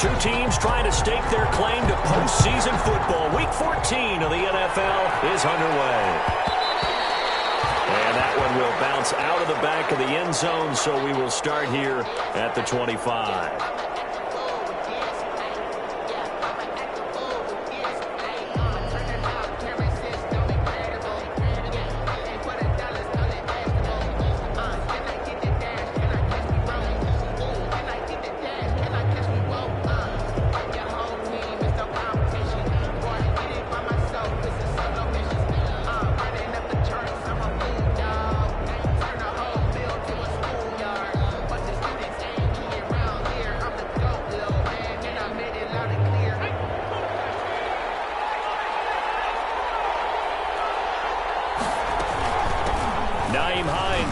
Two teams trying to stake their claim to postseason football. Week 14 of the NFL is underway. And that one will bounce out of the back of the end zone, so we will start here at the 25.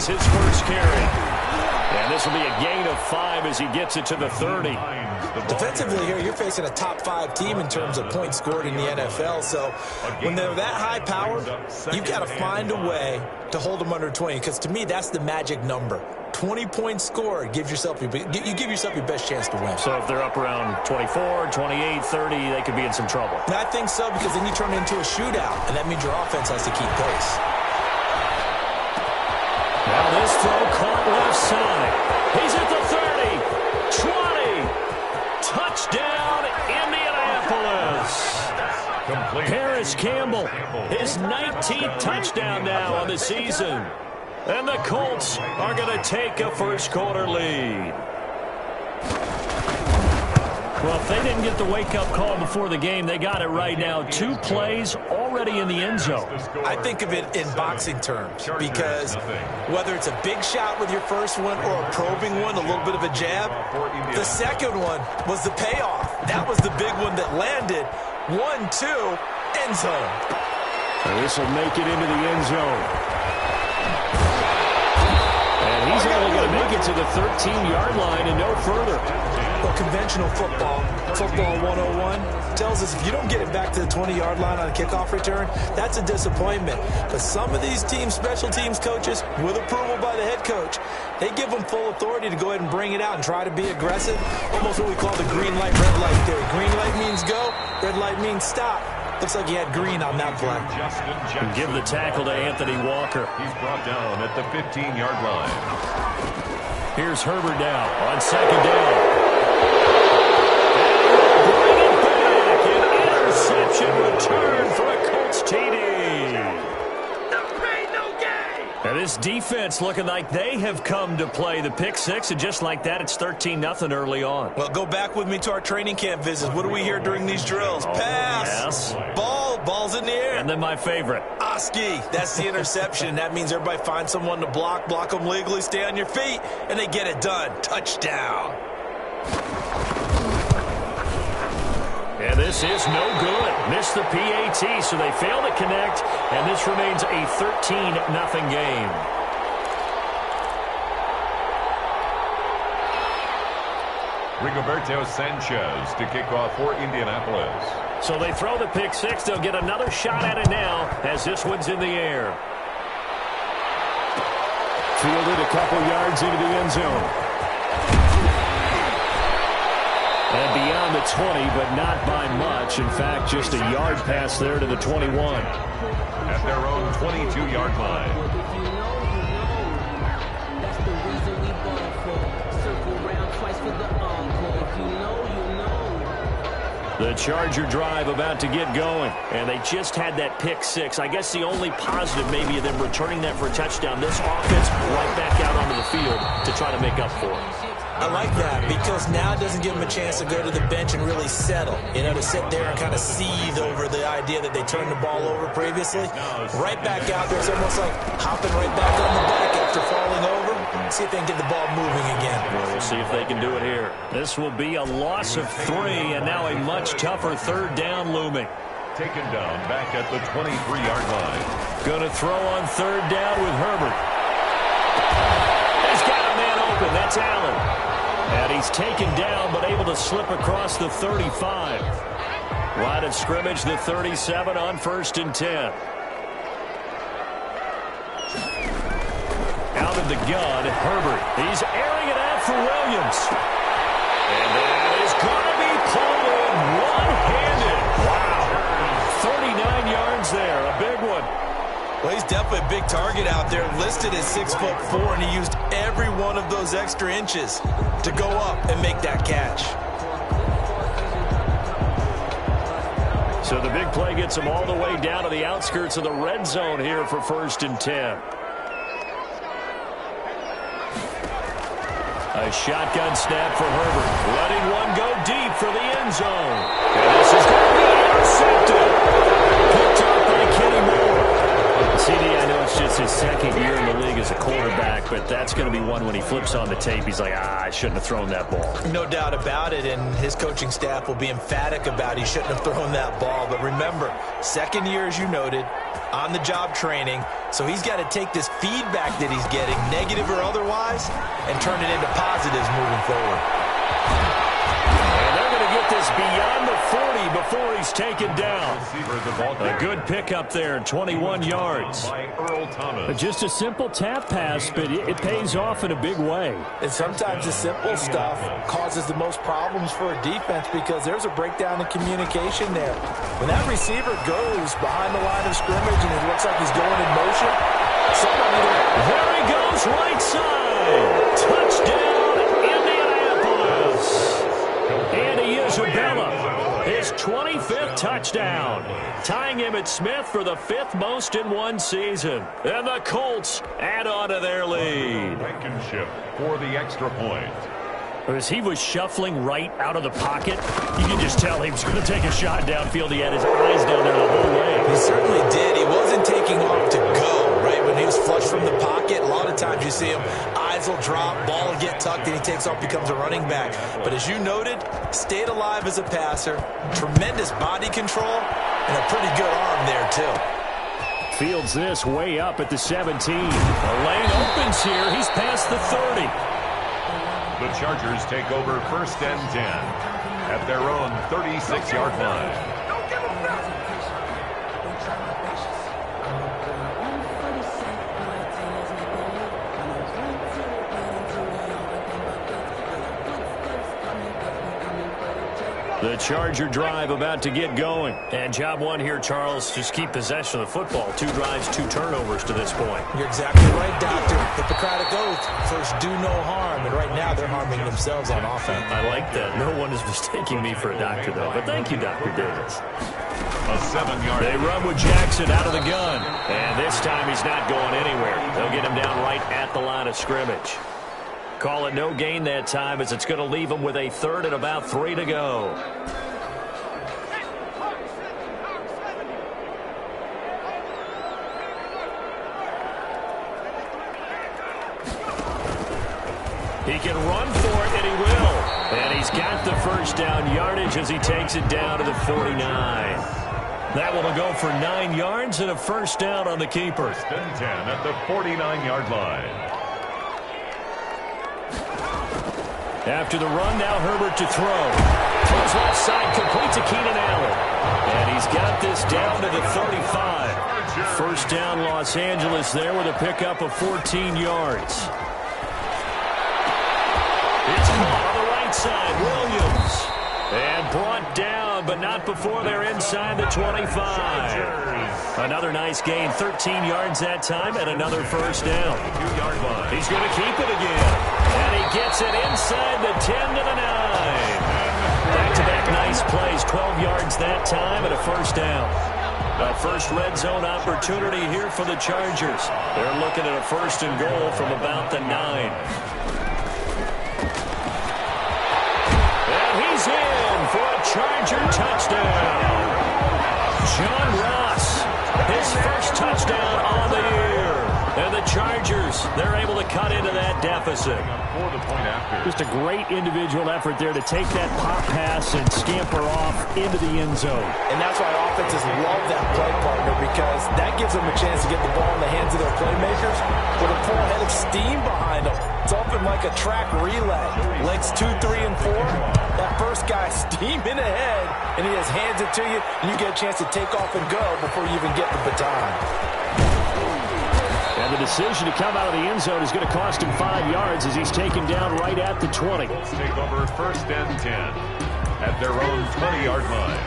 His first carry. And this will be a gain of 5 as he gets it to the 30. Defensively here, you're facing a top 5 team in terms of points scored in the NFL. So when they're that high powered, you've got to find a way to hold them under 20. Because to me, that's the magic number. 20 points scored, you give yourself your best chance to win. So if they're up around 24, 28, 30, they could be in some trouble. And I think so, because then you turn it into a shootout, and that means your offense has to keep pace. Now this throw caught left side. He's at the 30, 20. Touchdown, Indianapolis. Paris Campbell, his 19th touchdown now on the season. And the Colts are going to take a first-quarter lead. Well, if they didn't get the wake-up call before the game, they got it right now. 2 plays already in the end zone. I think of it in boxing terms, because whether it's a big shot with your first one or a probing one, a little bit of a jab, the second one was the payoff. That was the big one that landed. 1-2, end zone. This will make it into the end zone. And he's only going to make it to the 13-yard line and no further. Well, conventional football 101, tells us if you don't get it back to the 20-yard line on a kickoff return, that's a disappointment. But some of these teams, special teams coaches, with approval by the head coach, they give them full authority to go ahead and bring it out and try to be aggressive. Almost what we call the green light, red light theory. Green light means go, red light means stop. Looks like he had green on that play. And give the tackle to Anthony Walker. He's brought down at the 15-yard line. Here's Herbert now on second down. Interception return for a Colts TD. And this defense looking like they have come to play the pick six, and just like that, it's 13-0 early on. Well, go back with me to our training camp visits. What do we hear during these drills? Pass. Yes. Ball's in the air. And then my favorite. Oski, that's the interception. That means everybody finds someone to block them legally, stay on your feet, and they get it done. Touchdown. And this is no good. Missed the PAT, so they fail to connect, and this remains a 13-0 game. Rigoberto Sanchez to kick off for Indianapolis. So they throw the pick six. They'll get another shot at it now as this one's in the air. Fielded a couple yards into the end zone. And beyond the 20, but not by much. In fact, just a yard pass there to the 21. At their own 22-yard line. The Charger drive about to get going, and they just had that pick six. I guess the only positive maybe of them returning that for a touchdown. This offense right back out onto the field to try to make up for it. I like that because now it doesn't give them a chance to go to the bench and really settle. You know, to sit there and kind of seethe over the idea that they turned the ball over previously. Right back out there. It's almost like hopping right back on the back after falling over. See if they can get the ball moving again. Well, we'll see if they can do it here. This will be a loss of 3, and now a much tougher third down looming. Taken down back at the 23-yard line. Going to throw on third down with Herbert. He's got a man open. That's Allen. And he's taken down, but able to slip across the 35. Line of scrimmage, the 37 on 1st and 10. Out of the gun, Herbert. He's airing it out for Williams. And that is going to be Well, he's definitely a big target out there, listed as 6'4", and he used every one of those extra inches to go up and make that catch. So the big play gets him all the way down to the outskirts of the red zone here for 1st and 10. A shotgun snap for Herbert, letting one go deep for the end zone. And this is going to be intercepted. Picked up by Kenny Moore. CD, I know it's just his 2nd year in the league as a quarterback, but that's going to be one when he flips on the tape. He's like, I shouldn't have thrown that ball. No doubt about it, and his coaching staff will be emphatic about he shouldn't have thrown that ball. But remember, 2nd year, as you noted, on-the-job training, so he's got to take this feedback that he's getting, negative or otherwise, and turn it into positives moving forward. And they're going to get this beyond the 40 before he's taken down. A good pickup there, 21 yards. Just a simple tap pass, but it pays off in a big way. And sometimes the simple stuff causes the most problems for a defense because there's a breakdown in communication there. When that receiver goes behind the line of scrimmage and it looks like he's going in motion, there he goes, right side. Touchdown, Indianapolis. Andy Isabella, his 25th touchdown, tying him at Smith for the 5th most in one season. And the Colts add on to their lead. Blankenship for the extra point. As he was shuffling right out of the pocket, you can just tell he was going to take a shot downfield. He had his eyes down there the whole way. He certainly did. He wasn't taking off to go, right? When he was flush from the pocket, a lot of times you see him, eyes will drop, ball will get tucked, and he takes off, becomes a running back. But as you noted, stayed alive as a passer, tremendous body control, and a pretty good arm there, too. Fields this way up at the 17. The lane opens here. He's past the 30. The Chargers take over 1st and 10 at their own 36-yard line. The Charger drive about to get going. And job one here, Charles, just keep possession of the football. 2 drives, 2 turnovers to this point. You're exactly right, Doctor. Hippocratic oath. First, do no harm. And right now, they're harming themselves on offense. I like that. No one is mistaking me for a doctor, though. But thank you, Dr. Davis. A 7-yard. They run with Jackson out of the gun. And this time, he's not going anywhere. They'll get him down right at the line of scrimmage. Call it no gain that time as it's going to leave him with a 3rd and about 3 to go. He can run for it, and he will. And he's got the 1st down yardage as he takes it down to the 49. That one will go for 9 yards and a 1st down on the keeper. 1st and 10 at the 49-yard line. After the run, now Herbert to throw. Throws left side, complete to Keenan Allen. And he's got this down to the 35. 1st down, Los Angeles there with a pickup of 14 yards. It's caught on the right side, Williams. And brought down, but not before they're inside the 25. Another nice gain, 13 yards that time, and another 1st down. 2-yard line. He's going to keep it again. And he gets it inside the 10 to the 9. Back-to-back nice plays, 12 yards that time, and a 1st down. A first red zone opportunity here for the Chargers. They're looking at a 1st and goal from about the 9. And he's in for a Charger touchdown. John Ross, his 1st touchdown on the year. And the Chargers, they're able to cut into that deficit. For the point after. Just a great individual effort there to take that pop pass and scamper off into the end zone. And that's why offenses love that play partner, because that gives them a chance to get the ball in the hands of their playmakers with a full head of steam behind them. It's often like a track relay. Legs 2, 3, and 4. That first guy steaming ahead, and he just hands it to you, and you get a chance to take off and go before you even get the baton. And the decision to come out of the end zone is going to cost him 5 yards as he's taken down right at the 20. Let's take over 1st and 10 at their own 20-yard line.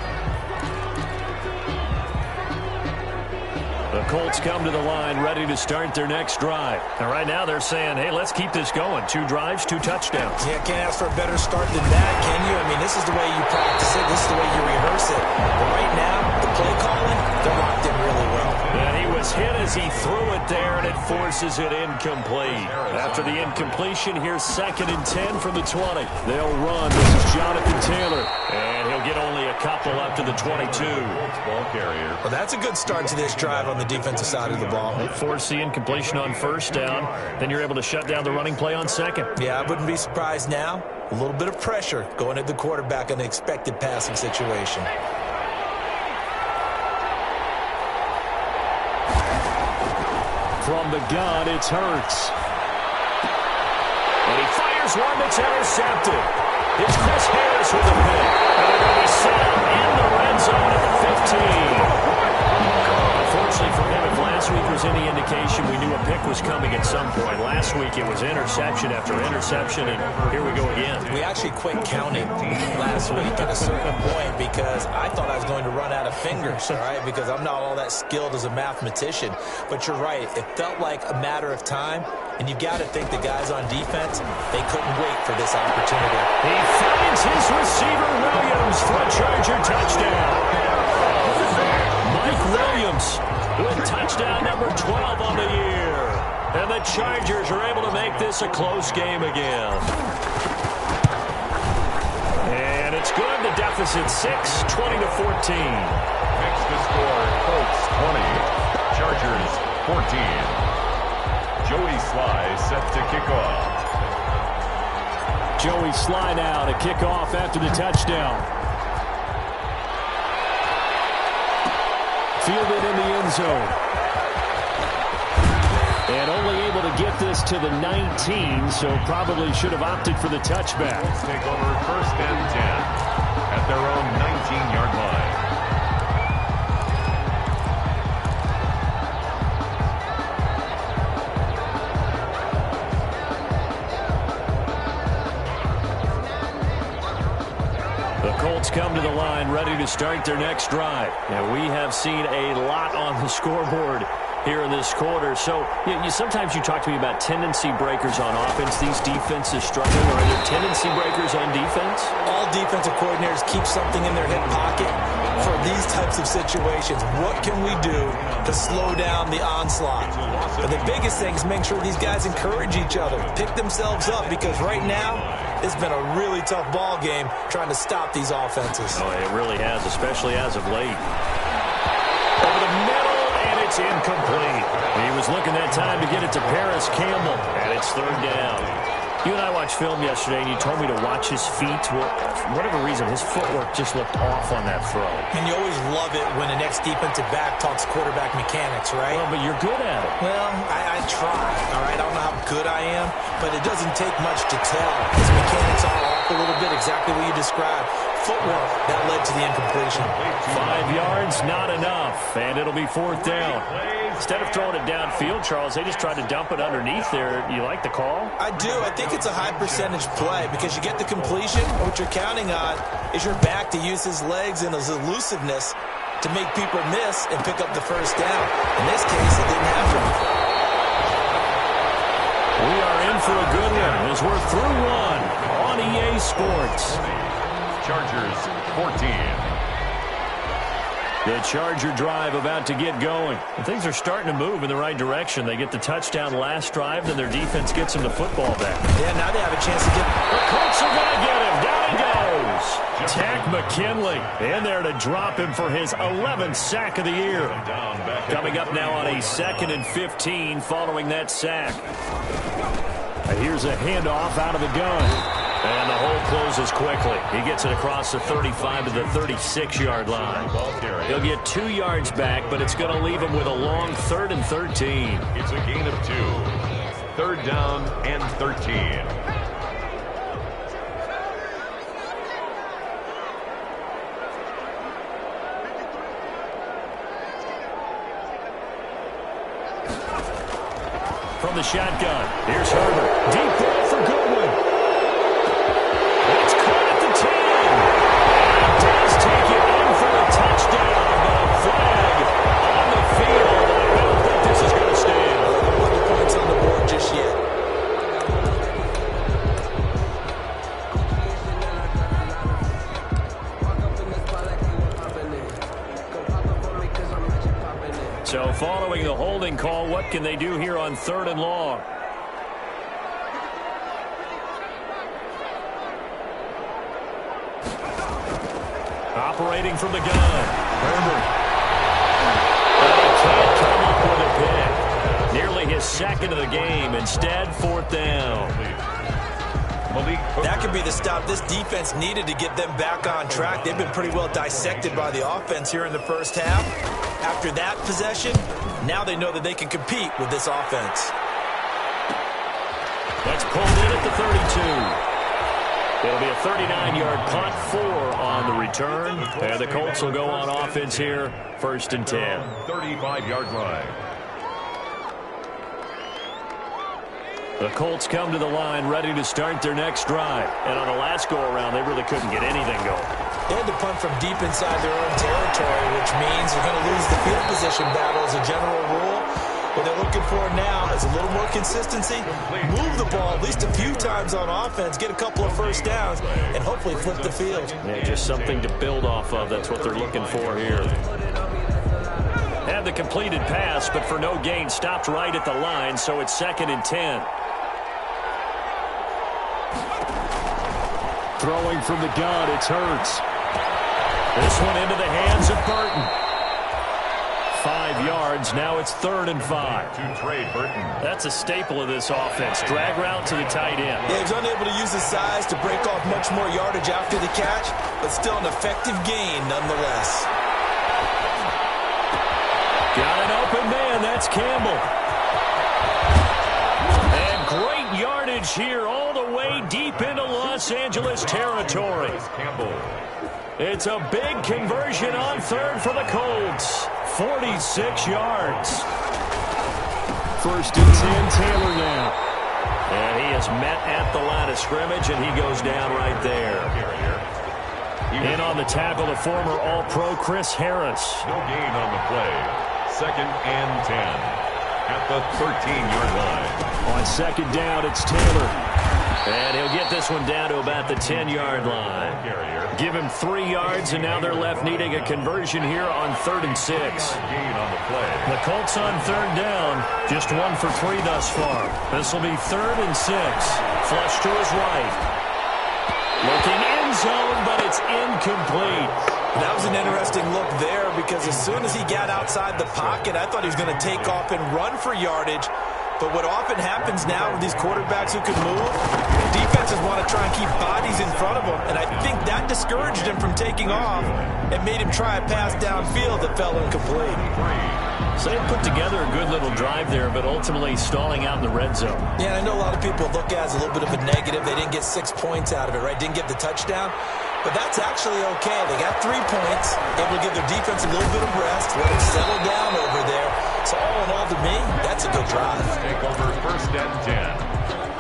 The Colts come to the line, ready to start their next drive. And right now they're saying, hey, let's keep this going. 2 drives, 2 touchdowns. Yeah, can't ask for a better start than that, can you? I mean, this is the way you practice it. This is the way you rehearse it. But right now, the play calling, they're locked in really well. And he was hit as he threw it there, and it forces it incomplete. After the incompletion, here's 2nd and 10 from the 20. They'll run. This is Jonathan Taylor. And he'll get only a couple up to the 22. Ball carrier. Well, that's a good start to this drive on the defensive side of the ball. They force the incompletion on 1st down. Then you're able to shut down the running play on 2nd. Yeah, I wouldn't be surprised now. A little bit of pressure going at the quarterback in an expected passing situation. From the gun, it's Hurts. And he fires one that's intercepted. It's Chris Harris with a pick. And they're going to set him in the red zone at the 15. Unfortunately for him, if last week was any indication, we knew a pick was coming at some point. Last week it was interception after interception, and here we go again. We actually quit counting last week at a certain point because I thought I was going to run out of fingers, all right, because I'm not all that skilled as a mathematician. But you're right. It felt like a matter of time, and you've got to think the guys on defense, they couldn't wait for this opportunity. He finds his receiver, Williams, for a Charger touchdown. Mike Williams with touchdown number 12 on the year. And the Chargers are able to make this a close game again. And it's good. The deficit 6, 20 to 14. Makes the score Colts 20, Chargers 14. Joey Sly set to kick off. Joey Sly now to kick off after the touchdown. Fielded in the end zone. And only able to get this to the 19, so probably should have opted for the touchback. Colts take over 1st and 10 at their own 19-yard line. Colts come to the line ready to start their next drive. And we have seen a lot on the scoreboard here in this quarter. So sometimes you talk to me about tendency breakers on offense. These defenses struggling. Are there tendency breakers on defense? All defensive coordinators keep something in their hip pocket for these types of situations. What can we do to slow down the onslaught? But the biggest thing is make sure these guys encourage each other, pick themselves up, because right now it's been a really tough ball game trying to stop these offenses. Oh, it really has, especially as of late. Over the middle, and it's incomplete. He was looking that time to get it to Paris Campbell, and it's 3rd down. You and I watched film yesterday, and you told me to watch his feet. Well, for whatever reason, his footwork just looked off on that throw. And you always love it when the next defensive back talks quarterback mechanics, right? Well, but you're good at it. Well, I try, all right? I don't know how good I am, but it doesn't take much to tell. His mechanics are off a little bit, exactly what you described. Footwork, that led to the incompletion. 5 yards, not enough, and it'll be 4th down. Instead of throwing it downfield, Charles, they just tried to dump it underneath there. You like the call? I do. I think it's a high percentage play because you get the completion. What you're counting on is your back to use his legs and his elusiveness to make people miss and pick up the 1st down. In this case, it didn't happen. We are in for a good one as we're through one on EA Sports. Chargers 14. The Charger drive about to get going. And things are starting to move in the right direction. They get the touchdown last drive, then their defense gets them the football back. Yeah, now they have a chance to get... The Colts are going to get him. Down he goes. Tack McKinley in there to drop him for his 11th sack of the year. Coming up now on a 2nd and 15 following that sack. And here's a handoff out of the gun. And the hole closes quickly. He gets it across the 35 to the 36-yard line. He'll get 2 yards back, but it's going to leave him with a long 3rd and 13. It's a gain of 2. 3rd down and 13. From the shotgun, here's Herbert. Deep ball for Goodwin. It's caught at the 10. And does take it in for a touchdown. But a flag on the field. following the holding call. What can they do here on 3rd and long? Operating from the gun. Herbert. He can't come up with a pick. Nearly his second of the game. Instead, 4th down. That could be the stop this defense needed to get them back on track. They've been pretty well dissected by the offense here in the first half. After that possession, now they know that they can compete with this offense. That's pulled in at the 32. It'll be a 39-yard punt, 4 on the return. And the Colts will go on offense here, 1st and 10. 35-yard line. The Colts come to the line ready to start their next drive. And on the last go-around, they really couldn't get anything going. They had to punt from deep inside their own territory, which means they're going to lose the field position battle as a general rule. What they're looking for now is a little more consistency, move the ball at least a few times on offense, get a couple of first downs, and hopefully flip the field. Yeah, just something to build off of. That's what they're looking for here. Had the completed pass, but for no gain, stopped right at the line, so it's 2nd and 10. Throwing from the gun, it's Hurts. This one into the hands of Burton. 5 yards, now it's 3rd and 5. To Trey Burton. That's a staple of this offense. Drag route to the tight end. Yeah, he's unable to use his size to break off much more yardage after the catch, but still an effective gain nonetheless. Got an open man, that's Campbell. And great yardage here all the way deep into Los Angeles territory. Campbell. It's a big conversion on 3rd for the Colts. 46 yards. 1st and 10, Taylor now. And he is met at the line of scrimmage, and he goes down right there. In on the tackle, the former All-Pro Chris Harris. No gain on the play. 2nd and 10 at the 13-yard line. On 2nd down, it's Taylor. And he'll get this one down to about the 10-yard line. Give him 3 yards, and now they're left needing a conversion here on 3rd and 6. Gain on the play. The Colts on 3rd down, just 1 for 3 thus far. This will be 3rd and 6. Flush to his right. Looking end zone, but it's incomplete. That was an interesting look there because as soon as he got outside the pocket, I thought he was going to take off and run for yardage. But what often happens now with these quarterbacks who can move, defenses want to try and keep bodies in front of them. And I think that discouraged him from taking off and made him try a pass downfield that fell incomplete. So they put together a good little drive there, but ultimately stalling out in the red zone. Yeah, I know a lot of people look at it as a little bit of a negative. They didn't get 6 points out of it, right? Didn't get the touchdown. But that's actually okay. They got 3 points, able to give their defense a little bit of rest, let them settle down over there. So all in all, to me, that's a good drive. Take over 1st and 10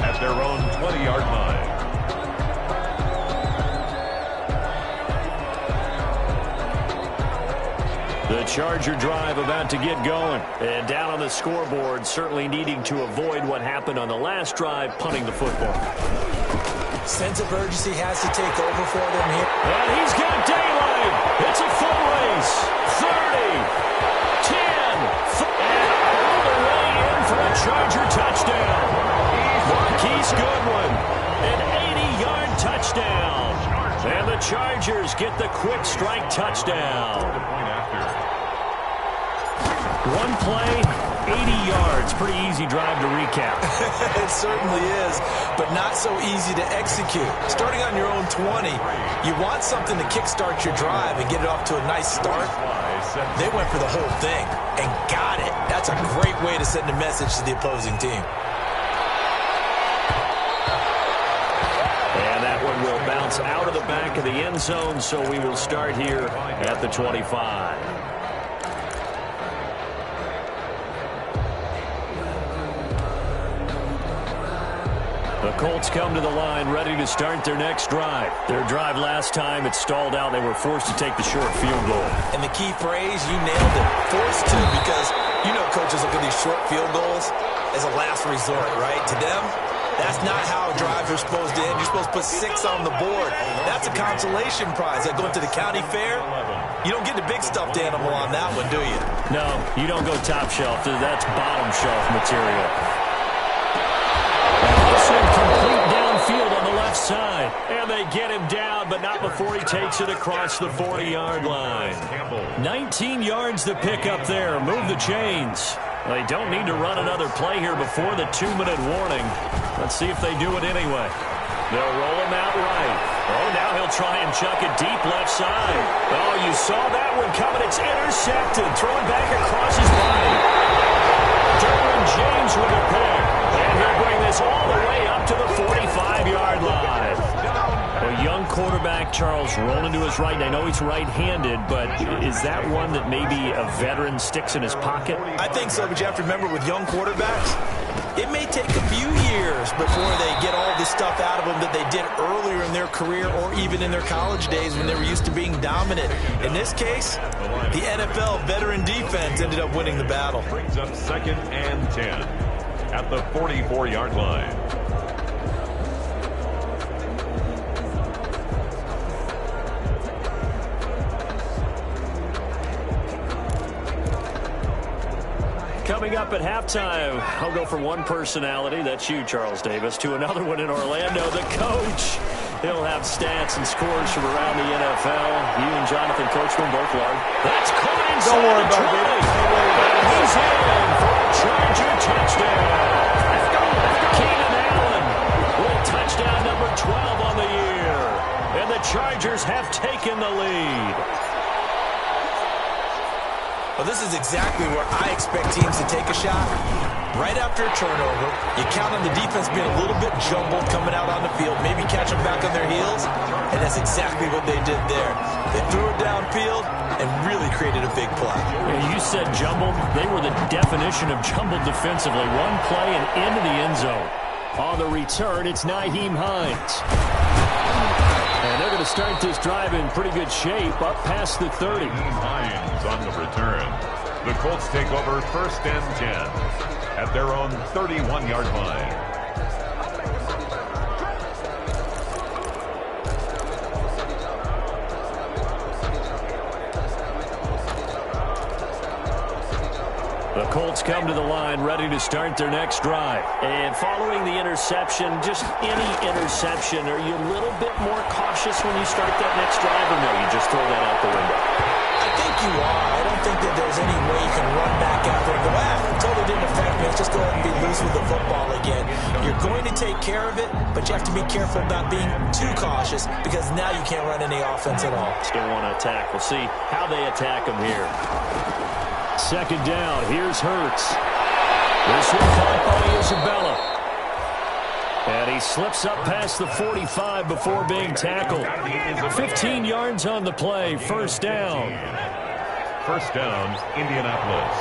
at their own 20-yard line. The Charger drive about to get going. And down on the scoreboard, certainly needing to avoid what happened on the last drive, punting the football. Sense of urgency has to take over for them here. And he's got daylight. It's a full race. 30, 10, and all the way in for a Charger touchdown. Marquise Goodwin, an 80-yard touchdown. And the Chargers get the quick strike touchdown. One play, 80 yards. Pretty easy drive to recap. It certainly is, but not so easy to execute. Starting on your own 20, you want something to kickstart your drive and get it off to a nice start. They went for the whole thing and got it. That's a great way to send a message to the opposing team. And that one will bounce out of the back of the end zone, so we will start here at the 25. The Colts come to the line ready to start their next drive. Their drive last time, it stalled out. They were forced to take the short field goal. And the key phrase, you nailed it, forced to, because you know coaches look at these short field goals as a last resort, right? To them, that's not how drives are supposed to end. You're supposed to put 6 on the board. That's That's a consolation prize. Like going to the county fair. You don't get the big stuffed animal on that one, do you? No, you don't go top shelf. That's bottom shelf material. And also complete downfield on the left side. And they get him down, but not before he takes it across the 40-yard line. 19 yards to pick up there. Move the chains. They don't need to run another play here before the 2-minute warning. Let's see if they do it anyway. They'll roll him out right. Oh, now he'll try and chuck it deep left side. Oh, you saw that one coming. It's intercepted. Thrown back across his body. Derwin James with a pick. And he'll bring this all the way up to the 45-yard line. A young quarterback, Charles, rolling to his right. I know he's right-handed, but is that one that maybe a veteran sticks in his pocket? I think so, but you have to remember with young quarterbacks, it may take a few years before they get all the stuff out of them that they did earlier in their career or even in their college days when they were used to being dominant. In this case, the NFL veteran defense ended up winning the battle. Brings up 2nd and 10 at the 44-yard line. Coming up at halftime, I'll go from one personality, that's you, Charles Davis, to another one in Orlando, the coach. He'll have stats and scores from around the NFL. You and Jonathan Coachman both learned. That's caught inside. Don't worry about it. He's in for a Charger touchdown. Keenan Allen with touchdown number 12 on the year. And the Chargers have taken the lead. Well, this is exactly where I expect teams to take a shot. Right after a turnover, you count on the defense being a little bit jumbled coming out on the field, maybe catch them back on their heels, and that's exactly what they did there. They threw it downfield and really created a big play. Yeah, you said jumbled. They were the definition of jumbled defensively. One play and into the end zone. On the return, it's Nyheim Hines. And they're going to start this drive in pretty good shape, up past the 30. Hines on the return. The Colts take over 1st and 10 at their own 31-yard line. The Colts come to the line ready to start their next drive. And following the interception, just any interception, are you a little bit more cautious when you start that next drive, or no, you just throw that out the window? I think you are. I don't think that there's any way you can run back out there and go, it totally didn't affect me. Let's just go ahead and be loose with the football again. You're going to take care of it, but you have to be careful about being too cautious because now you can't run any offense at all. Still want to attack. We'll see how they attack them here. 2nd down, here's Hurts. This one caught by Isabella. And he slips up past the 45 before being tackled. 15 yards on the play, 1st down. 1st down, Indianapolis.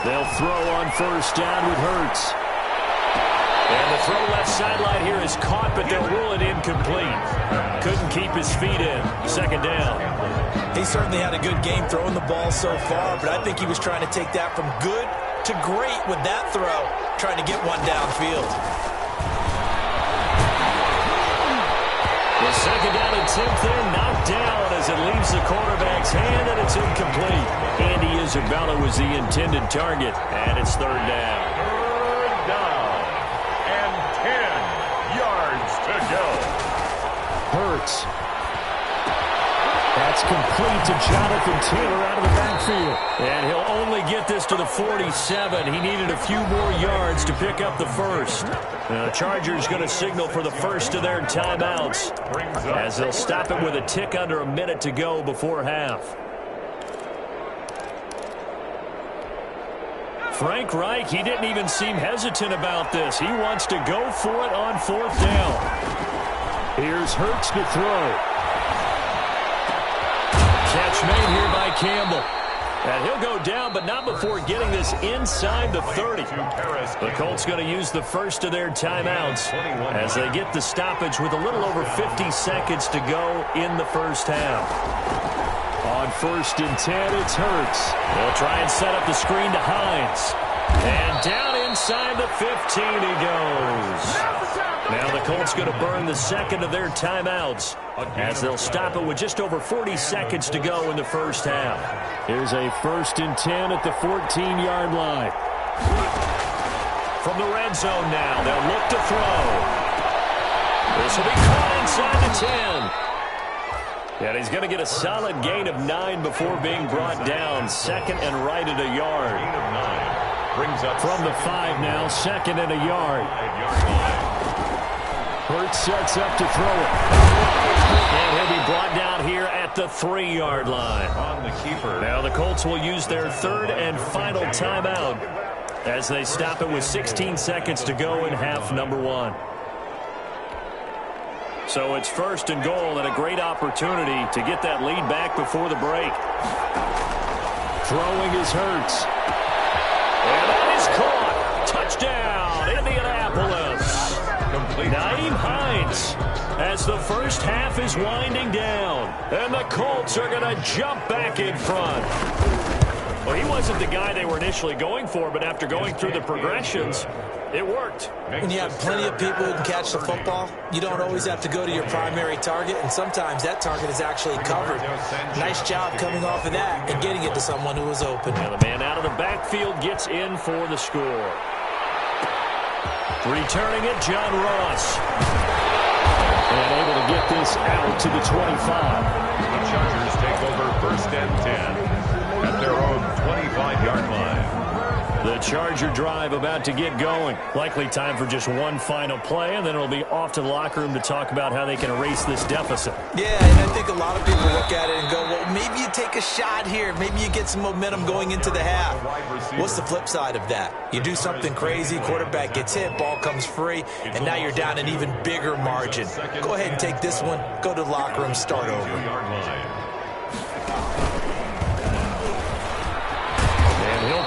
They'll throw on 1st down with Hurts. And the throw left sideline here is caught, but they'll rule it incomplete. Couldn't keep his feet in. 2nd down. He certainly had a good game throwing the ball so far, but I think he was trying to take that from good to great with that throw, trying to get one downfield. The 2nd down attempt there knocked down as it leaves the quarterback's hand, and it's incomplete. Andy Isabella was the intended target, and it's 3rd down. 3rd down and 10 yards to go. Hurts. That's complete to Jonathan Taylor out of the backfield. And he'll only get this to the 47. He needed a few more yards to pick up the 1st. The Chargers going to signal for the 1st of their timeouts as they'll stop it with a tick under a minute to go before half. Frank Reich, he didn't even seem hesitant about this. He wants to go for it on 4th down. Here's Hurts to throw. Catch made here by Campbell. And he'll go down, but not before getting this inside the 30. The Colts going to use the 1st of their timeouts as they get the stoppage with a little over 50 seconds to go in the 1st half. On 1st and 10, it's Hurts. They'll try and set up the screen to Hines. And down inside the 15 he goes. Now the Colts going to burn the second of their timeouts as they'll stop it with just over 40 seconds to go in the first half. Here's a 1st and 10 at the 14-yard line. From the red zone now, they'll look to throw. This will be caught inside the 10. And he's going to get a solid gain of 9 before being brought down. 2nd and right at a yard. Brings up from the 5 now, 2nd and a yard. Hurts sets up to throw it. And he'll be brought down here at the 3-yard line. On the keeper. Now the Colts will use their 3rd and final timeout as they stop it with 16 seconds to go in half number 1. So it's 1st and goal and a great opportunity to get that lead back before the break. Throwing is Hurts. And that is caught. Touchdown, Indianapolis. Nyheim Hines as the first half is winding down. And the Colts are going to jump back in front. Well, he wasn't the guy they were initially going for, but after going through the progressions, it worked. When you have plenty of people who can catch the football, you don't always have to go to your primary target, and sometimes that target is actually covered. Nice job coming off of that and getting it to someone who was open. Now the man out of the backfield gets in for the score. Returning it, John Ross. And able to get this out to the 25. The Chargers take over 1st and 10 at their own 25-yard line. The Charger drive about to get going. Likely time for just one final play, and then it'll be off to the locker room to talk about how they can erase this deficit. Yeah, and I think a lot of people look at it and go, well, maybe you take a shot here. Maybe you get some momentum going into the half. What's the flip side of that? You do something crazy, quarterback gets hit, ball comes free, and now you're down an even bigger margin. Go ahead and take this one, go to the locker room, start over.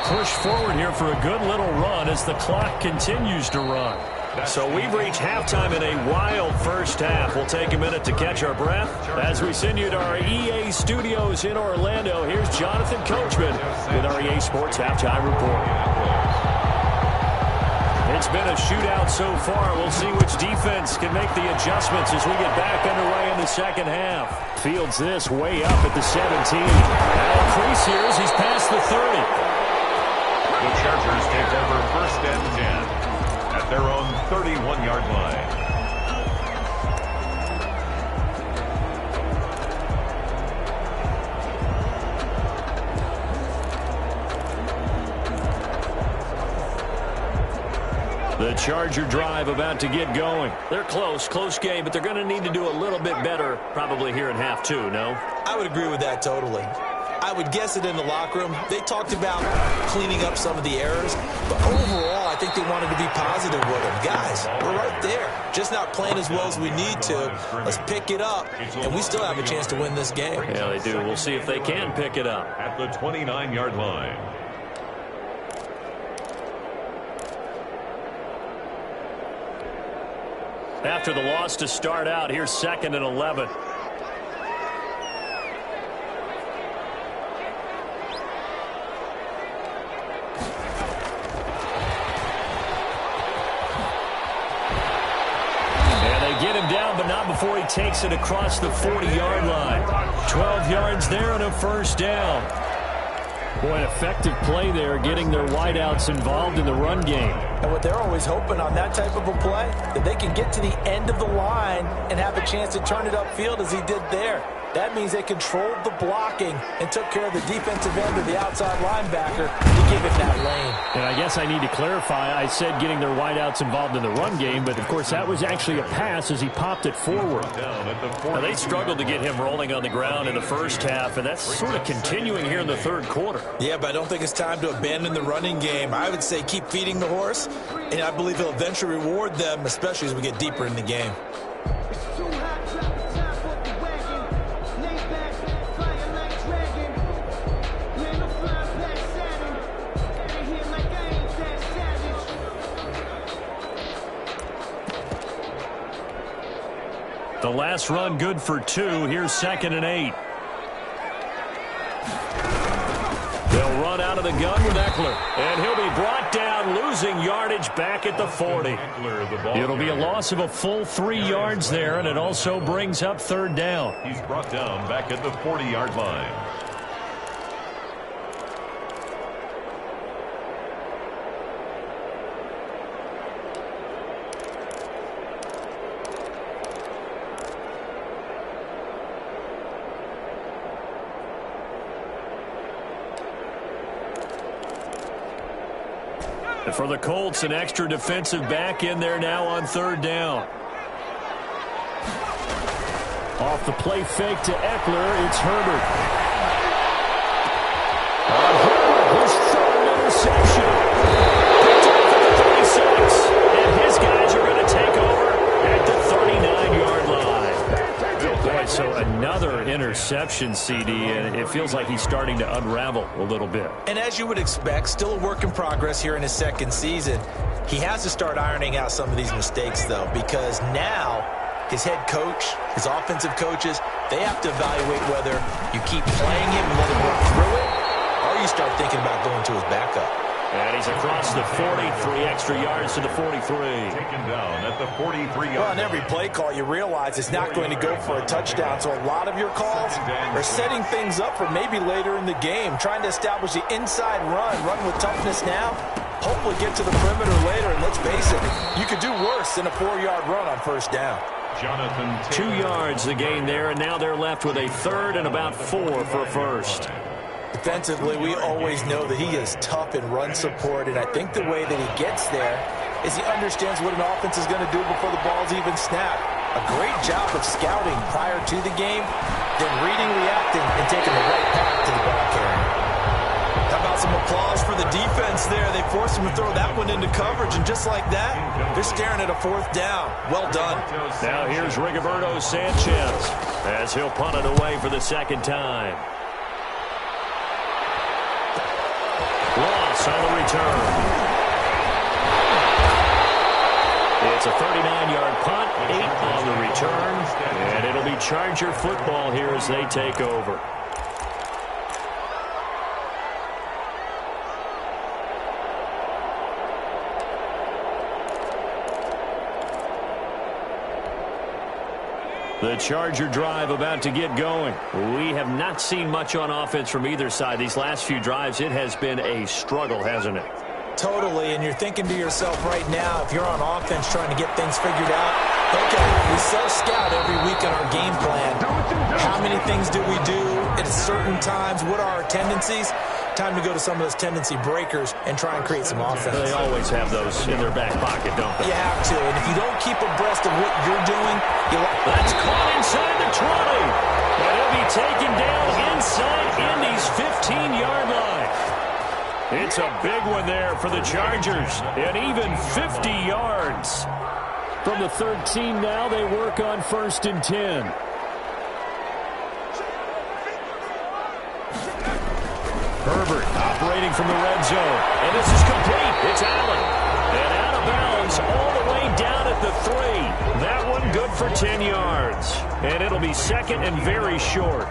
Push forward here for a good little run as the clock continues to run. So we've reached halftime in a wild first half. We'll take a minute to catch our breath as we send you to our EA studios in Orlando. Here's Jonathan Coachman with our EA Sports Halftime Report. It's been a shootout so far. We'll see which defense can make the adjustments as we get back underway in the second half. Fields this way up at the 17. Now increase here as he's past the 30. The Chargers take over 1st and 10 at their own 31-yard line. The Charger drive about to get going. They're close game, but they're going to need to do a little bit better probably here in half 2, no? I would agree with that totally. I would guess it in the locker room. They talked about cleaning up some of the errors, but overall, I think they wanted to be positive with them. Guys, we're right there. Just not playing as well as we need to. Let's pick it up, and we still have a chance to win this game. Yeah, they do. We'll see if they can pick it up. At the 29-yard line. After the loss to start out, here's 2nd and 11. Get him down, but not before he takes it across the 40-yard line. 12 yards there and a first down. Boy, an effective play there, getting their wideouts involved in the run game. And what they're always hoping on that type of a play, that they can get to the end of the line and have a chance to turn it upfield as he did there. That means they controlled the blocking and took care of the defensive end or the outside linebacker to give him that lane. And I guess I need to clarify, I said getting their wideouts involved in the run game, but of course that was actually a pass as he popped it forward. Now, they struggled to get him rolling on the ground in the first half, and that's sort of continuing here in the third quarter. Yeah, but I don't think it's time to abandon the running game. I would say keep feeding the horse, and I believe he'll eventually reward them, especially as we get deeper in the game. The last run good for 2. Here's 2nd and 8. They'll run out of of the gun with Eckler. And he'll be brought down, losing yardage back at the 40. It'll be a loss of a full 3 yards there, and it also brings up third down. He's brought down back at the 40-yard line. And for the Colts, an extra defensive back in there now on third down. Off the play fake to Eckler, it's Herbert. His third interception. Picked up for the 36. And his guys are going to take over at the 39-yard line. Boy, so another interception, CD, and it feels like he's starting to unravel a little bit. And as you would expect, still a work in progress here in his second season. He has to start ironing out some of these mistakes, though, because now his head coach, his offensive coaches, they have to evaluate whether you keep playing him and let him work through it, or you start thinking about going to his backup. And he's across the 40, 3 extra yards to the 43. Taken down at the 43-yard line. Well, on every play call, you realize it's not going to go for a touchdown. So a lot of your calls are setting things up for maybe later in the game, trying to establish the inside run with toughness now, hopefully get to the perimeter later. And let's face it, you could do worse than a 4-yard run on first down. Jonathan 2 yards the gain there, and now they're left with a third and about 4 for a first. Defensively, we always know that he is tough in run support, and I think the way that he gets there is he understands what an offense is going to do before the ball's even snapped. A great job of scouting prior to the game, then reading, reacting, and taking the right path to the ball carrier. How about some applause for the defense there? They forced him to throw that one into coverage, and just like that, they're staring at a fourth down. Well done. Now here's Rigoberto Sanchez as he'll punt it away for the second time. Loss on the return. It's a 39-yard punt, 8 on the return, and it'll be Charger football here as they take over. The Charger drive about to get going. We have not seen much on offense from either side. These last few drives, it has been a struggle, hasn't it? Totally, and you're thinking to yourself right now, if you're on offense trying to get things figured out, okay, we self-scout every week on our game plan. How many things do we do at certain times? What are our tendencies? Time to go to some of those tendency breakers and try and create some offense. They always have those in their back pocket, don't they? You have to, and if you don't keep abreast of what you're doing, that's caught inside the 20. And he'll be taken down inside Indy's 15-yard line. It's a big one there for the Chargers, and even 50 yards. From the 13 now, they work on 1st and 10. Herbert operating from the red zone. And this is complete. It's Allen. And out of bounds all the way down at the 3. That one good for 10 yards. And it'll be second and very short.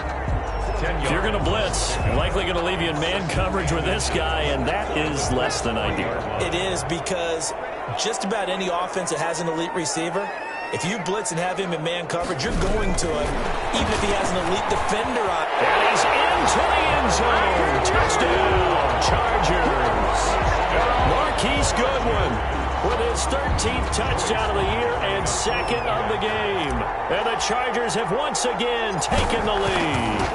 If you're going to blitz, you're likely going to leave you in man coverage with this guy, and that is less than ideal. It is, because just about any offense that has an elite receiver, if you blitz and have him in man coverage, you're going to him, even if he has an elite defender on. And he's into the end zone. Touchdown, Chargers. Marquise Goodwin with his 13th touchdown of the year and second of the game. And the Chargers have once again taken the lead.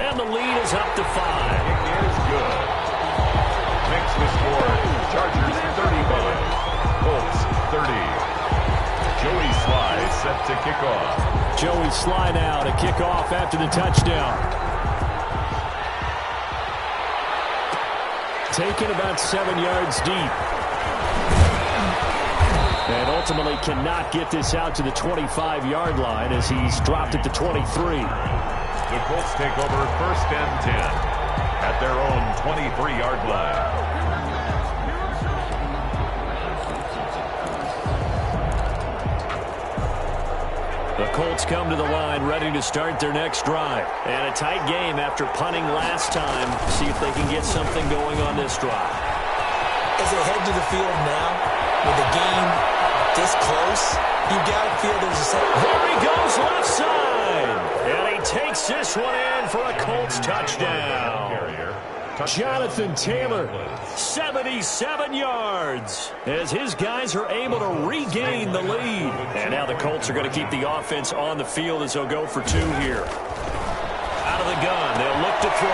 And the lead is up to 5. It is good. Makes the score. Chargers 35. Colts 30. Joey Sly set to kick off. Joey Sly now to kick off after the touchdown. Taken about 7 yards deep. And ultimately cannot get this out to the 25-yard line as he's dropped at the 23. The Colts take over 1st and 10 at their own 23-yard line. The Colts come to the line ready to start their next drive. And a tight game after punting last time. See if they can get something going on this drive. As they head to the field now, with the game this close, you got to feel there's a set. There he goes left side. And he takes this one in for a Colts touchdown. Jonathan Taylor, 77 yards, as his guys are able to regain the lead. And now the Colts are going to keep the offense on the field as they'll go for 2 here. Out of the gun, they'll look to throw.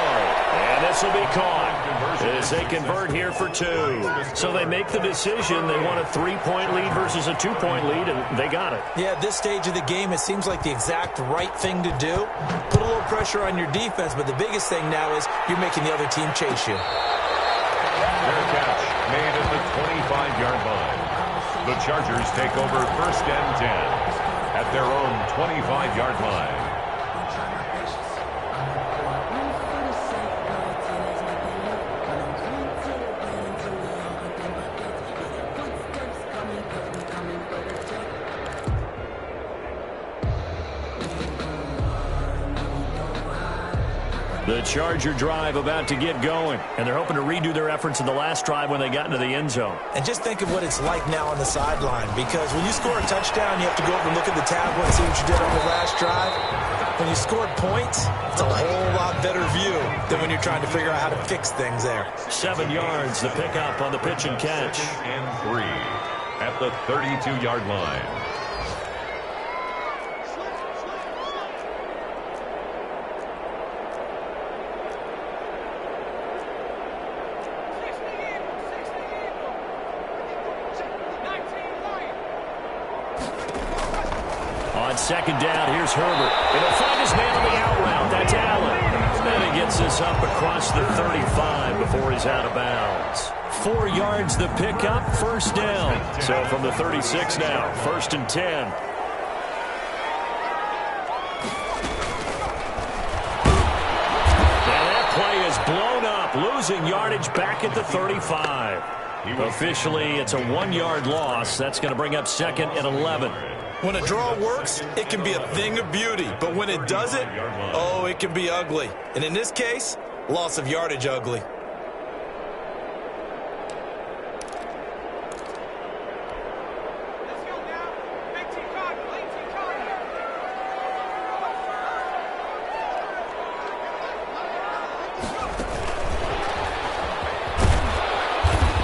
And this will be caught as they convert here for 2. So they make the decision. They want a 3-point lead versus a 2-point lead, and they got it. Yeah, at this stage of the game, it seems like the exact right thing to do. Put a little pressure on your defense, but the biggest thing now is you're making the other team chase you. Fair catch made at the 25-yard line. The Chargers take over 1st and 10 at their own 25-yard line. The Charger drive about to get going, and they're hoping to redo their efforts in the last drive when they got into the end zone. And just think of what it's like now on the sideline, because when you score a touchdown, you have to go over and look at the tablet and see what you did on the last drive. When you scored points, it's a whole lot better view than when you're trying to figure out how to fix things there. 7 yards, the pickup on the pitch and catch. And 3 at the 32-yard line. Second down, here's Herbert. And he'll find his man on the out route. That's Allen. And he gets this up across the 35 before he's out of bounds. 4 yards the pickup, 1st down. So from the 36 now, 1st and 10. And that play is blown up, losing yardage back at the 35. Officially, it's a 1-yard loss. That's going to bring up 2nd and 11. When a draw works, it can be a thing of beauty. But when it doesn't, oh, it can be ugly. And in this case, loss of yardage ugly.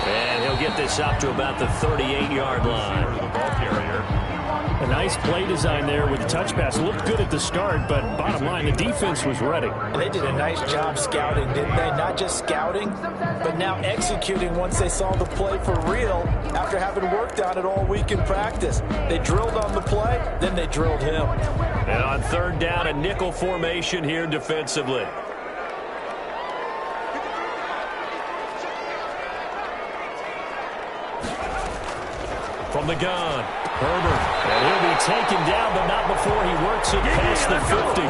And he'll get this up to about the 38-yard line. A nice play design there with the touch pass. Looked good at the start, but bottom line, the defense was ready. And they did a nice job scouting, didn't they? Not just scouting, but now executing once they saw the play for real after having worked on it all week in practice. They drilled on the play, then they drilled him. And on 3rd down, a nickel formation here defensively. From the gun, Herbert. And he'll be taken down, but not before he works it past the 50.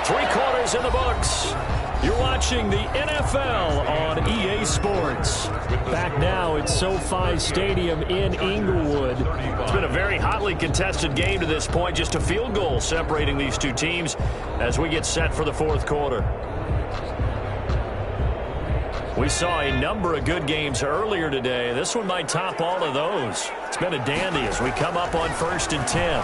3 quarters in the books. You're watching the NFL on EA Sports. Back now at SoFi Stadium in Inglewood. It's been a very hotly contested game to this point. Just a field goal separating these 2 teams as we get set for the 4th quarter. We saw a number of good games earlier today. This one might top all of those. It's been a dandy as we come up on 1st and 10.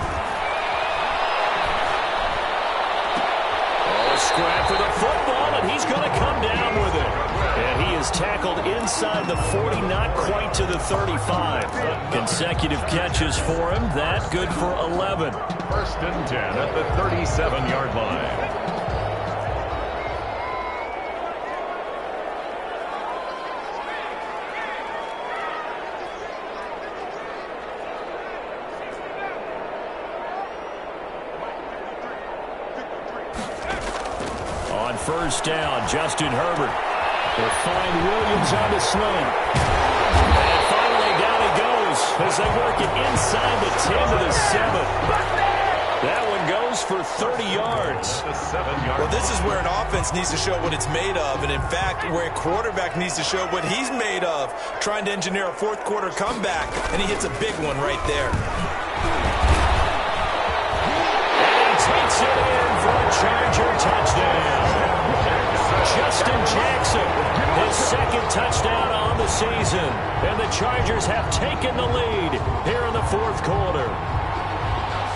Oh, a scrap for the football, and he's going to come down with it. And he is tackled inside the 40, not quite to the 35. Consecutive catches for him. That good for 11. 1st and 10 at the 37-yard line. On 1st down, Justin Herbert will find Williams on the sling. And finally down he goes as they work it inside the 10 to the 7. That one goes for 30 yards. Well, this is where an offense needs to show what it's made of, and in fact, where a quarterback needs to show what he's made of, trying to engineer a 4th quarter comeback, and he hits a big one right there. Justin Jackson, his second touchdown on the season. And the Chargers have taken the lead here in the fourth quarter.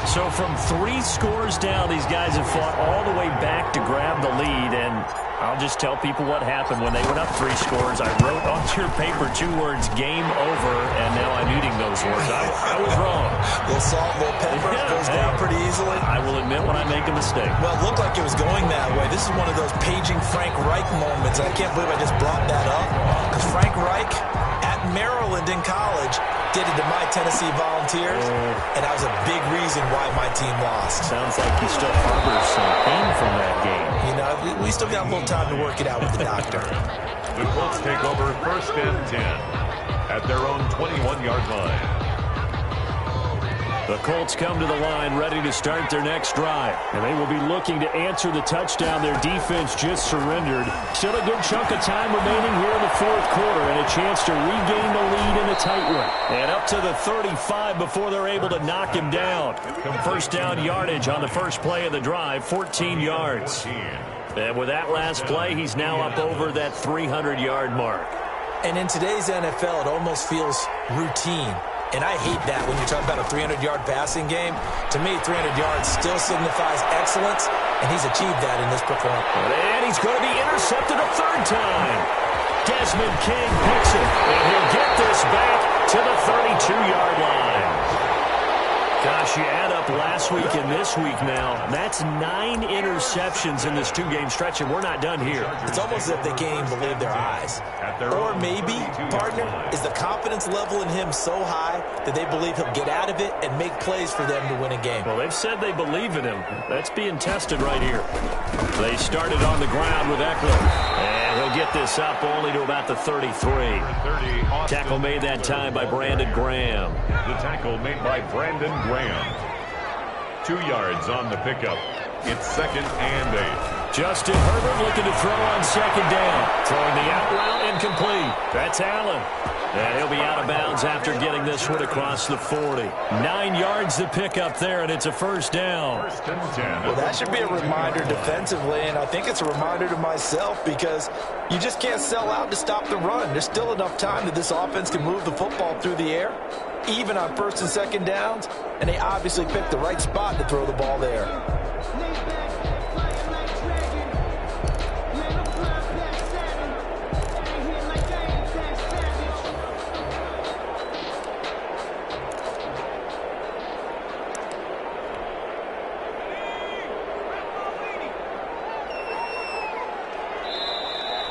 So from 3 scores down, these guys have fought all the way back to grab the lead. And I'll just tell people what happened when they went up 3 scores. I wrote onto your paper 2 words, game over, and now I'm eating those words. I was wrong. A little salt, a little pepper, goes down pretty easily. I will admit when I make a mistake. Well, it looked like it was going that way. This is one of those paging Frank Reich moments. I can't believe I just brought that up. Because Frank Reich at Maryland in college did it to my Tennessee Volunteers, and that was a big reason why my team lost. Sounds like you still harbor some pain from that game. You know, we still got a little time to work it out with the doctor. The Colts take over 1st and 10 at their own 21-yard line. The Colts come to the line ready to start their next drive. And they will be looking to answer the touchdown their defense just surrendered. Still a good chunk of time remaining here in the fourth quarter and a chance to regain the lead in a tight one. And up to the 35 before they're able to knock him down. First down yardage on the first play of the drive, 14 yards. And with that last play, he's now up over that 300-yard mark. And in today's NFL, it almost feels routine. And I hate that when you're talking about a 300-yard passing game. To me, 300 yards still signifies excellence, and he's achieved that in this performance. And he's going to be intercepted a 3rd time. Desmond King picks it, and he'll get this back to the 32-yard line. Gosh, you add up last week and this week now. That's 9 interceptions in this 2-game stretch, and we're not done here. It's almost as if they can't even believe their eyes. Or maybe, partner, is the confidence level in him so high that they believe he'll get out of it and make plays for them to win a game. Well, they've said they believe in him. That's being tested right here. They started on the ground with Eckler. And he'll get this up only to about the 33. Tackle made that time by Brandon Graham. The tackle made by Brandon Graham. 2 yards on the pickup. It's 2nd and 8. Justin Herbert looking to throw on 2nd down. Throwing the out route incomplete. That's Allen. And he'll be out of bounds after getting this one across the 40. 9 yards to pick up there, and it's a 1st down. 1st and 10. Well, that should be a reminder defensively, and I think it's a reminder to myself because you just can't sell out to stop the run. There's still enough time that this offense can move the football through the air, even on 1st and 2nd downs, and they obviously picked the right spot to throw the ball there.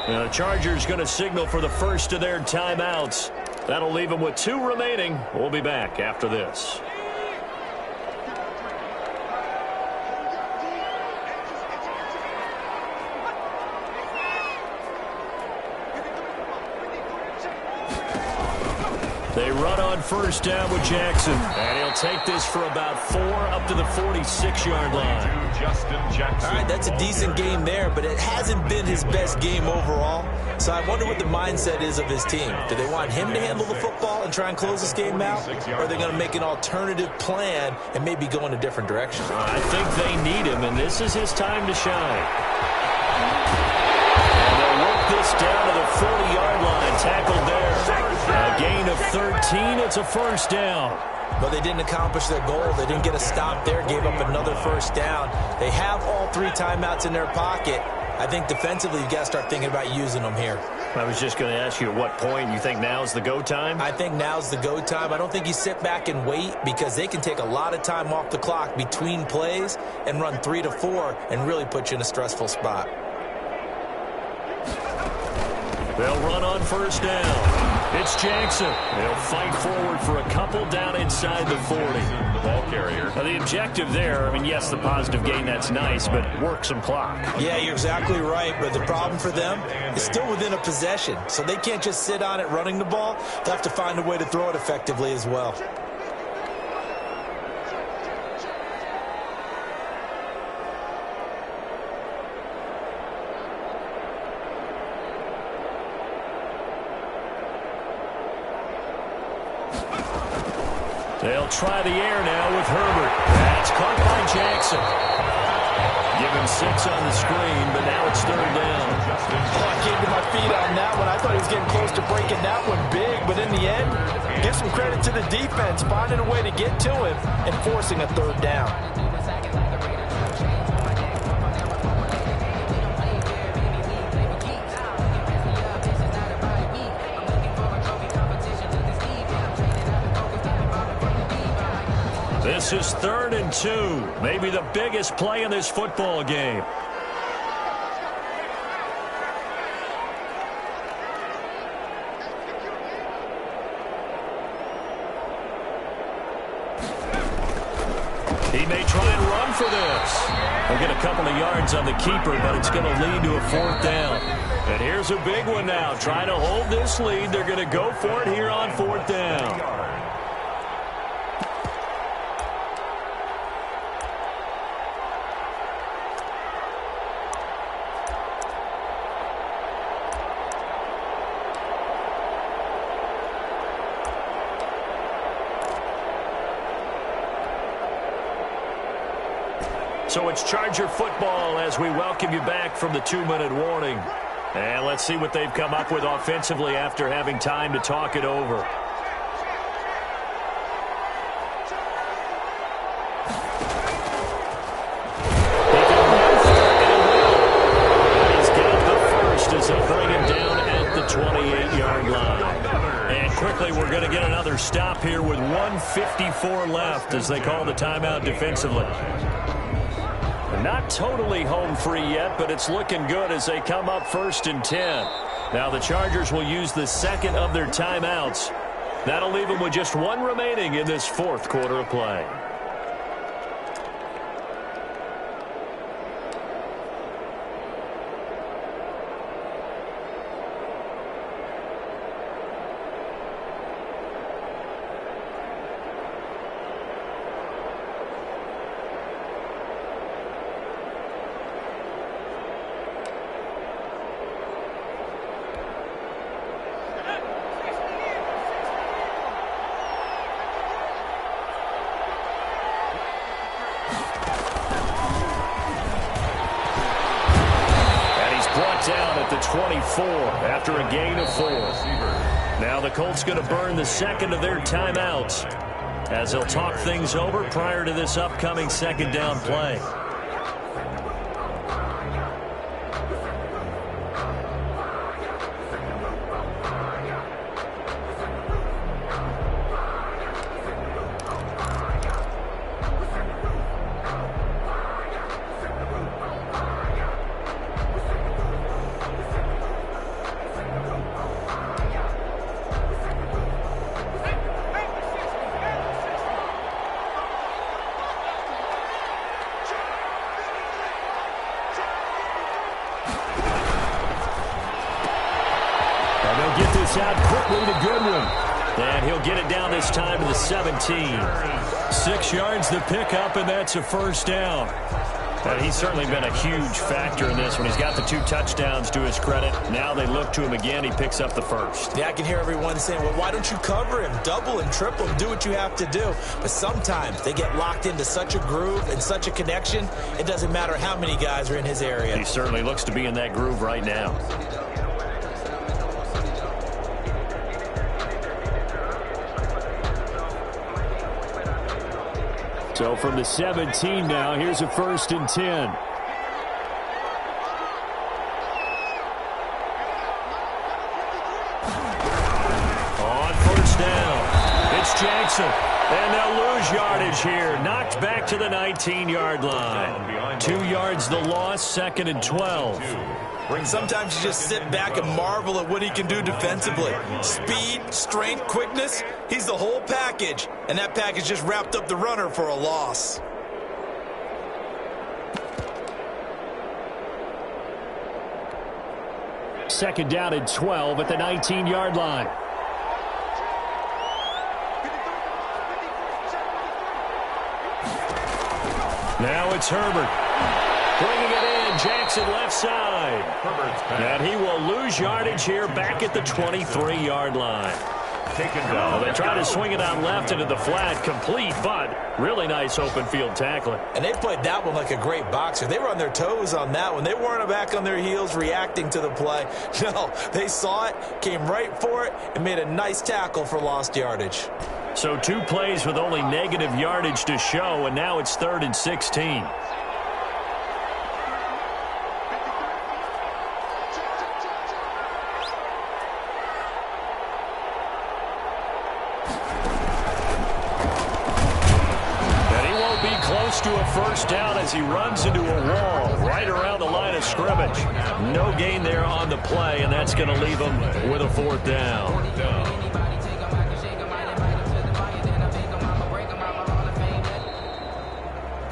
Now, the Chargers going to signal for the first of their timeouts. That'll leave them with 2 remaining. We'll be back after this. They run on 1st down with Jackson. And he'll take this for about 4 up to the 46-yard line. Justin Jackson. All right, that's a decent game there, but it hasn't been his best game overall. So I wonder what the mindset is of his team. Do they want him to handle the football and try and close this game out? Or are they going to make an alternative plan and maybe go in a different direction? I think they need him, and this is his time to shine. And they'll work this down to the 40-yard line. Tackled there. A gain of 13. It's a 1st down. But they didn't accomplish their goal. They didn't get a stop there. Gave up another 1st down. They have all 3 timeouts in their pocket. I think defensively you've got to start thinking about using them here. I was just going to ask you at what point you think now's the go time? I think now's the go time. I don't think you sit back and wait because they can take a lot of time off the clock between plays and run 3 to 4 and really put you in a stressful spot. They'll run on 1st down. It's Jackson. They'll fight forward for a couple down inside the 40. The ball carrier. Now, the objective there, I mean, yes, the positive gain, that's nice, but work some clock. Yeah, you're exactly right, but the problem for them is still within a possession, so they can't just sit on it running the ball. They'll have to find a way to throw it effectively as well. They'll try the air now with Herbert. That's caught by Jackson. Gave him 6 on the screen, but now it's third down. Oh, I came to my feet on that one. I thought he was getting close to breaking that one big, but in the end, give some credit to the defense, finding a way to get to him and forcing a third down. This is 3rd and 2, maybe the biggest play in this football game. He may try and run for this. He'll get a couple of yards on the keeper, but it's going to lead to a 4th down. And here's a big one now. Trying to hold this lead. They're going to go for it here on 4th down. So it's Charger football as we welcome you back from the 2-minute warning. And let's see what they've come up with offensively after having time to talk it over. He can run for it, and he will. He's got the first as they'll bring him down at the 28-yard line. And quickly we're going to get another stop here with 1:54 left as they call the timeout defensively. Not totally home free yet, but it's looking good as they come up 1st and 10. Now the Chargers will use the second of their timeouts. That'll leave them with just 1 remaining in this 4th quarter of play. Down at the 24 after a gain of 4. Now the Colts going to burn the second of their timeouts as they'll talk things over prior to this upcoming 2nd down play. Get this out quickly to Goodwin. And he'll get it down this time to the 17. 6 yards the pickup, and that's a 1st down. And he's certainly been a huge factor in this one. He's got the 2 touchdowns to his credit. Now they look to him again. He picks up the 1st. Yeah, I can hear everyone saying, well, why don't you cover him? Double him, triple him, do what you have to do. But sometimes they get locked into such a groove and such a connection, it doesn't matter how many guys are in his area. He certainly looks to be in that groove right now. So from the 17 now, here's a 1st and 10. On 1st down, it's Jackson. And they'll lose yardage here. Knocked back to the 19-yard line. 2 yards the loss, 2nd and 12. Sometimes you just sit back and marvel at what he can do defensively. Speed, strength, quickness, he's the whole package. And that package just wrapped up the runner for a loss. Second down and 12 at the 19-yard line. Now it's Herbert. Bringing it in, Jackson left side. And he will lose yardage here back at the 23-yard line. Taken down. Well, they try to swing it out left into the flat, complete, but really nice open field tackling. And they played that one like a great boxer. They were on their toes on that one. They weren't back on their heels reacting to the play. No, they saw it, came right for it, and made a nice tackle for lost yardage. So 2 plays with only negative yardage to show, and now it's 3rd and 16. Close to a first down as he runs into a wall right around the line of scrimmage. No gain there on the play, and that's going to leave him with a 4th down.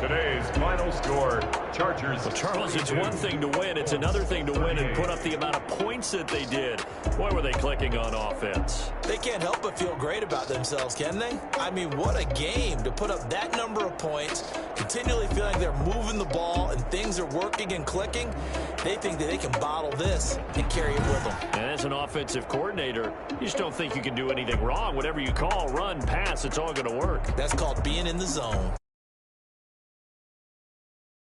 Today's final score, Chargers. Well, Charles, it's one thing to win. It's another thing to win and put up the amount of points that they did. Boy, were they clicking on offense. They can't help but feel great about themselves, can they? I mean, what a game to put up that number of points, continually feeling like they're moving the ball and things are working and clicking. They think that they can bottle this and carry it with them. And as an offensive coordinator, you just don't think you can do anything wrong. Whatever you call, run, pass, it's all going to work. That's called being in the zone.